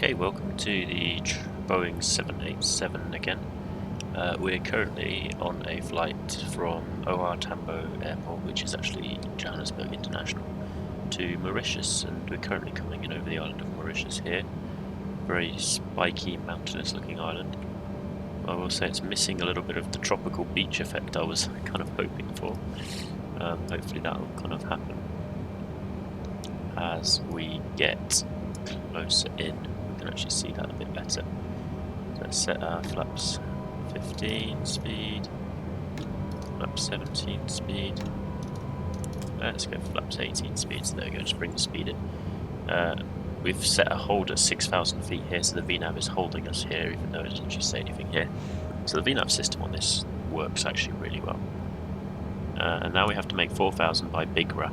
Okay, welcome to the Boeing 787 again. We're currently on a flight from OR Tambo Airport, which is actually Johannesburg International, to Mauritius, and we're currently coming in over the island of Mauritius here. Very spiky, mountainous looking island. I will say it's missing a little bit of the tropical beach effect I was kind of hoping for. Hopefully that will kind of happen as we get closer in. We can actually see that a bit better. So let's set our flaps 15 speed, flaps 17 speed. Let's go for flaps 18 speed, so there we go, just bring the speed in. We've set a hold at 6,000 feet here, so the VNAV is holding us here, even though it doesn't actually say anything here. So the VNAV system on this works actually really well. And now we have to make 4,000 by BIGRA.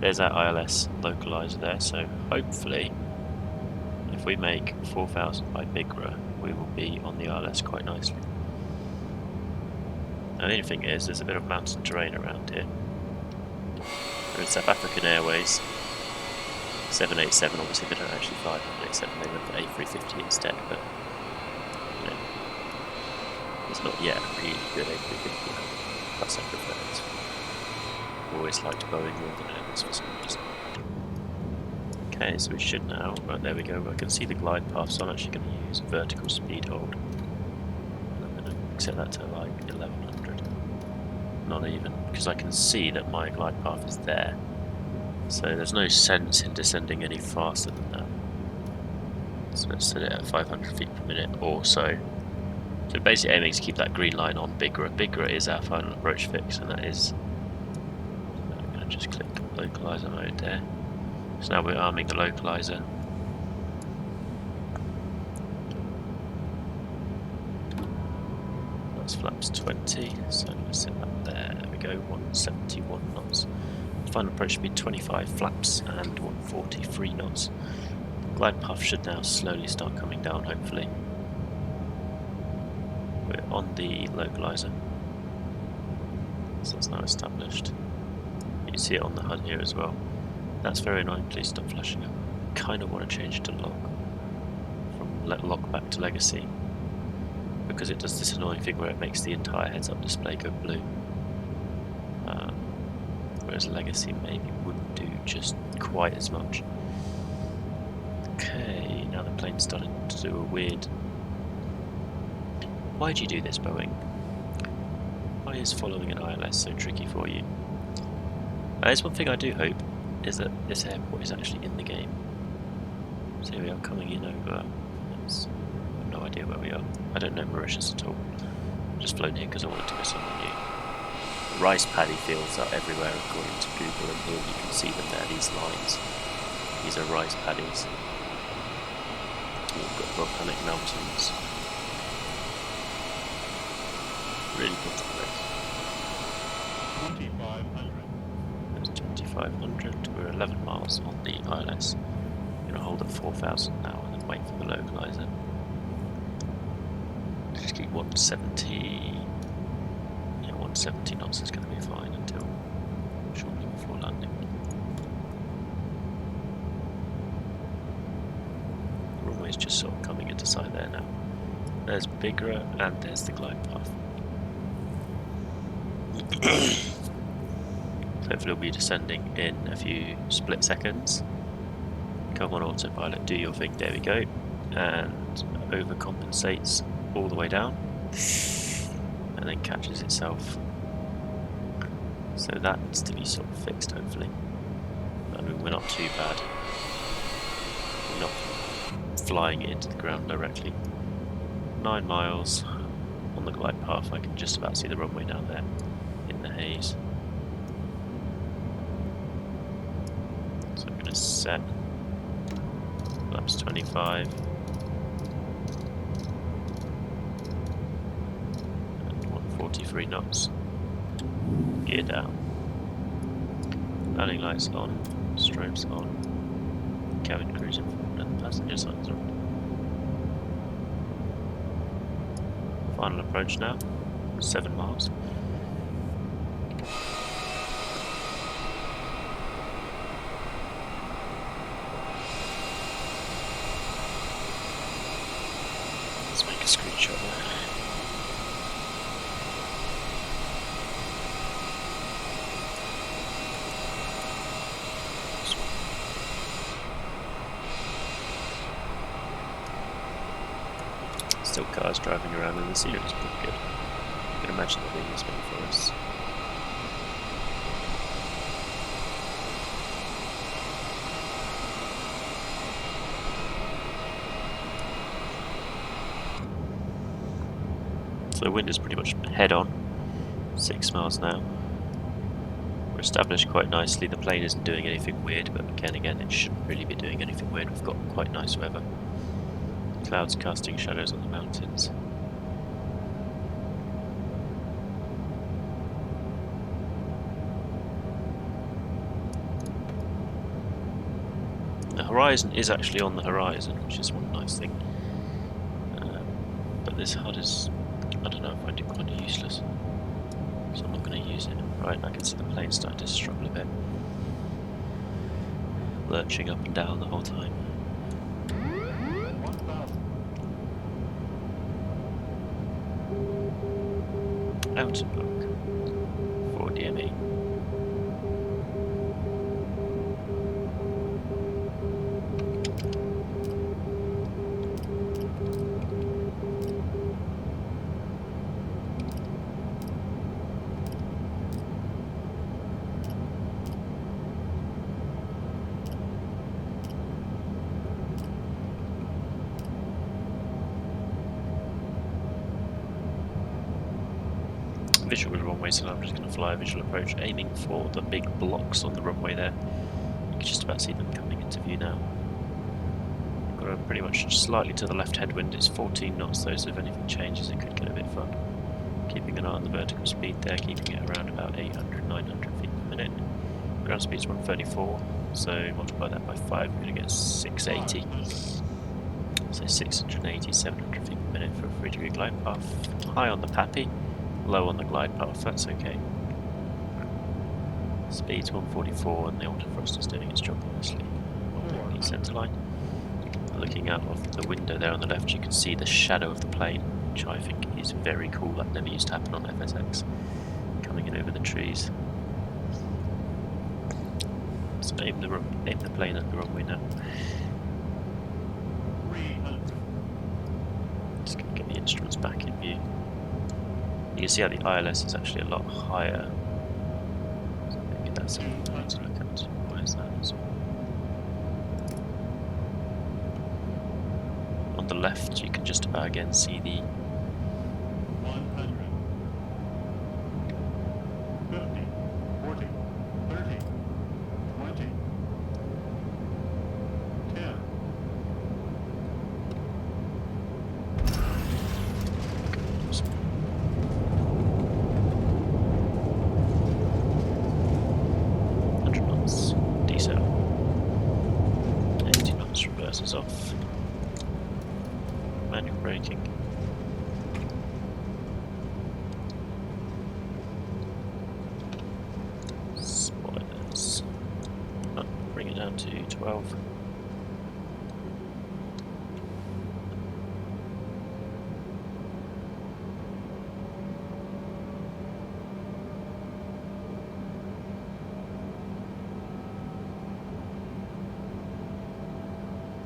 There's our ILS localizer there, so hopefully if we make 4,000 by BIGRA, we will be on the ILS quite nicely. And the only thing is, there's a bit of mountain terrain around here. We're in South African Airways 787, obviously they don't actually fly 787, they went for A350 instead, but you know, it's not yet a really good A350, plus I prefer it. I've always liked Boeing more than Airbus for some reason. Okay, so we should now, right there we go, I can see the glide path, so I'm actually going to use a vertical speed hold. And I'm going to set that to like 1100. Not even, because I can see that my glide path is there. So there's no sense in descending any faster than that. So let's set it at 500 feet per minute or so. So basically aiming to keep that green line on BIGRA. BIGRA is our final approach fix, and that is... I'm going to just click localizer mode there. So now we're arming the localizer. That's flaps 20, so I'm going to set that there. There we go, 171 knots. Final approach speed 25 flaps and 143 knots. Glide path should now slowly start coming down, hopefully. We're on the localizer, so that's now established. You can see it on the HUD here as well. That's very annoying, please stop flashing up. Kind of want to change it to lock, from lock back to legacy, because it does this annoying thing where it makes the entire heads-up display go blue. Whereas legacy maybe wouldn't do just quite as much. Okay, now the plane's starting to do a weird... Why do you do this, Boeing? Why is following an ILS so tricky for you? There's one thing I do hope, is that this airport is actually in the game. So here we are coming in over... I have no idea where we are. I don't know Mauritius at all. I've just flown here because I wanted to go somewhere new. Rice paddy fields are everywhere according to Google, and here you can see them there, these lines. These are rice paddies. We've got volcanic mountains. Really good place. 2,500. There's 2,500. We're 11 miles on the ILS. I'm going to hold at 4,000 now and then wait for the localizer. Just keep 170. 170 knots is going to be fine until shortly before landing. The runway's just sort of coming into sight there now. There's BIGRA and there's the glide path. Hopefully we'll be descending in a few split seconds. Come on autopilot, do your thing, there we go. And overcompensates all the way down. And then catches itself. So that needs to be sort of fixed, hopefully. I mean, we're not too bad. We're not flying it into the ground directly. 9 miles on the glide path. I can just about see the runway down there in the haze. So I'm going to set flaps 25. 43 knots. Gear down. Landing lights on. Strobes on. Cabin cruise in front and passenger signs on. Final approach now. 7 miles. still cars driving around and the scenery is pretty good. I can imagine there being this many forests. So the wind is pretty much head on, 6 miles an hour. We're established quite nicely. The plane isn't doing anything weird, but again, it shouldn't really be doing anything weird. We've got quite nice weather. Clouds casting shadows on the mountains. The horizon is actually on the horizon, which is one nice thing. But this HUD is, I don't know, I find it kind of useless. So I'm not going to use it. Right, I can see the plane starting to struggle a bit. Lurching up and down the whole time. Outlook for DME. Visual runway, so I'm just going to fly a visual approach, aiming for the big blocks on the runway there. You can just about see them coming into view now. Got a pretty much slightly to the left headwind. It's 14 knots though, so if anything changes it could get a bit fun. Keeping an eye on the vertical speed there, keeping it around about 800, 900 feet per minute. Ground speed's 134, so multiply that by 5, we're going to get 680. So 680, 700 feet per minute for a 3-degree glide path. High on the PAPI. Low on the glide path, that's okay. Speed's 144 and the autothrust is doing its job nicely on the centre line. Looking out of the window there on the left, you can see the shadow of the plane, which I think is very cool. That never used to happen on FSX. Coming in over the trees. So aim the plane at the runway now. Just going to get the instruments back in view. You can see how the ILS is actually a lot higher. So maybe that's something I need to look at. Why is that as well? On the left, you can just about again see the 100, 50, 40, 30, 20, 10. Off. Manual braking. Spoilers. Oh, bring it down to 12.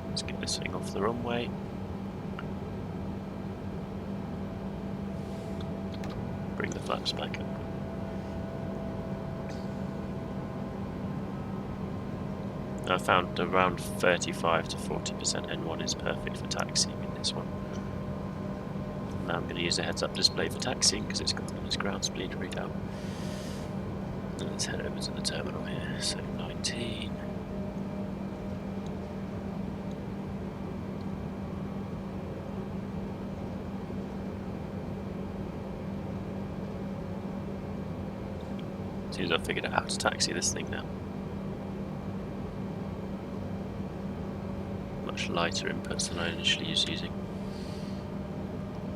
Let's get this thing off the runway. Bring the flaps back up. I found around 35 to 40% N1 is perfect for taxiing in this one. Now I'm going to use a heads-up display for taxiing because it's got this ground speed readout. And let's head over to the terminal here. So 19. As soon as I've figured out how to taxi this thing now. Much lighter inputs than I initially was using.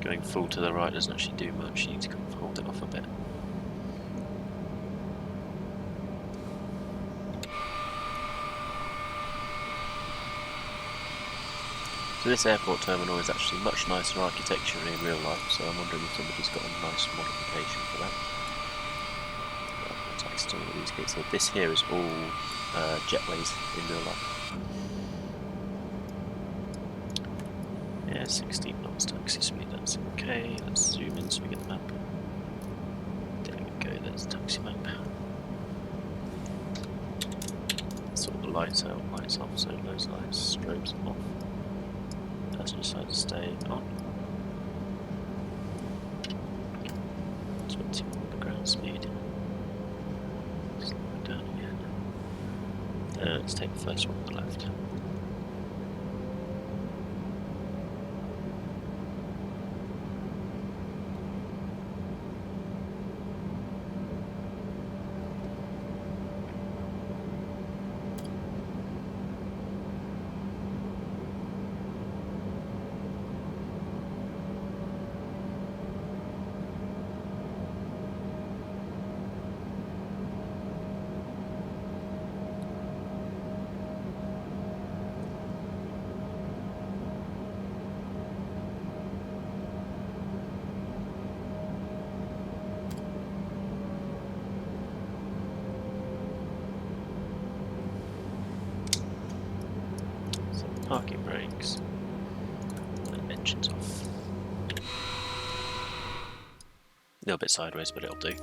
Going full to the right doesn't actually do much, you need to kind of hold it off a bit. So this airport terminal is actually much nicer architecture in real life, so I'm wondering if somebody's got a nice modification for that. To all of these bits. So this here is all jetways in real life. Yeah, 16 knots taxi speed, that's okay. Let's zoom in so we get the map. There we go, there's the taxi map. Sort the lights out, lights off, so those lights, strobes off. Passenger side to stay on. 20 on the ground speed. Slow it down again. Let's take the first one on the left. Parking brakes. And engines off. A little bit sideways, but it'll do.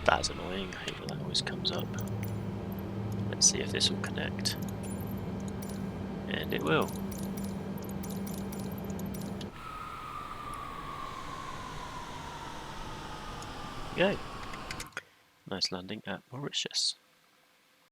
That's annoying. I hate when that always comes up. Let's see if this will connect. And it will. Go. Nice landing at Mauritius.